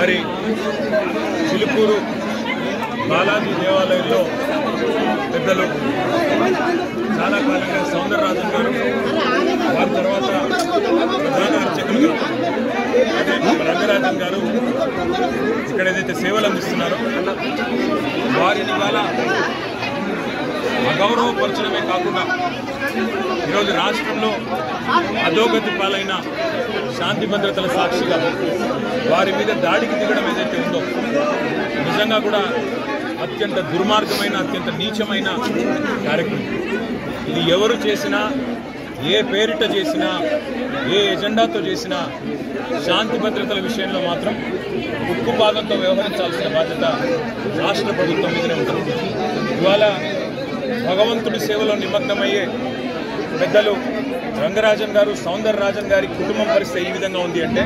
మరి చిలుకూరు బాలాజీ దేవాలయంలో పెద్దలు చాలా కాలంగా సౌందరరాజన్ గారు, వారి తర్వాత ప్రధాన అర్చకులుగా రంగరాజన్ గారు ఇక్కడ ఏదైతే సేవలు అందిస్తున్నారో వారిని ఇవాళ అగౌరవపరచడమే కాకుండా ఈరోజు రాష్ట్రంలో అధోగతి పాలైన శాంతి భద్రతల సాక్షిగా వారి మీద దాడికి దిగడం ఏదైతే ఉందో నిజంగా కూడా అత్యంత దుర్మార్గమైన, అత్యంత నీచమైన కార్యక్రమం. ఇది ఎవరు చేసినా, ఏ పేరిట చేసినా, ఏ ఎజెండాతో చేసినా శాంతి భద్రతల విషయంలో మాత్రం ఉక్కుపాదంతో వ్యవహరించాల్సిన బాధ్యత రాష్ట్ర ప్రభుత్వం మీదనే ఉంటుంది. ఇవాళ భగవంతుడి సేవలో నిమగ్నమయ్యే పెద్దలు రంగరాజన్ గారు, సౌందరరాజన్ గారి కుటుంబం పరిస్థితి ఈ విధంగా ఉంది అంటే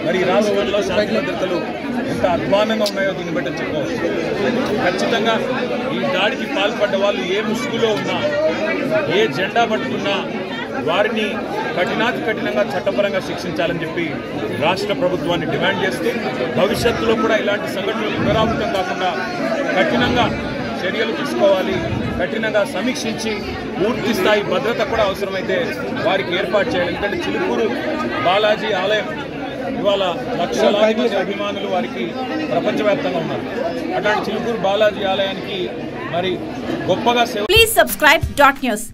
మరి ఈ రాష్ట్రంలో శాంతి భద్రతలు ఎంత అధ్వానంగా ఉన్నాయో దీన్ని బట్టి చెప్పుకోవచ్చు. ఖచ్చితంగా ఈ దాడికి పాల్పడ్డ వాళ్ళు ఏ ముసుగులో ఉన్నా, ఏ జెండా పట్టుకున్నా వారిని కఠినాతి కఠినంగా చట్టపరంగా శిక్షించాలని చెప్పి రాష్ట్ర ప్రభుత్వాన్ని డిమాండ్ చేస్తూ భవిష్యత్తులో కూడా ఇలాంటి సంఘటనలు పునరావృతం కాకుండా కఠినంగా చర్యలు తీసుకోవాలి, కఠినంగా సమీక్షించి పూర్తి స్థాయి భద్రత కూడా అవసరమైతే వారికి ఏర్పాటు చేయాలి. ఎందుకంటే చిలుకూరు బాలాజీ ఆలయం ఇవాళ లక్షలాది మంది అభిమానులు వారికి ప్రపంచవ్యాప్తంగా ఉన్నారు. అట్లాంటి చిలుకూరు బాలాజీ ఆలయానికి మరి గొప్పగా సేవ. Please subscribe .news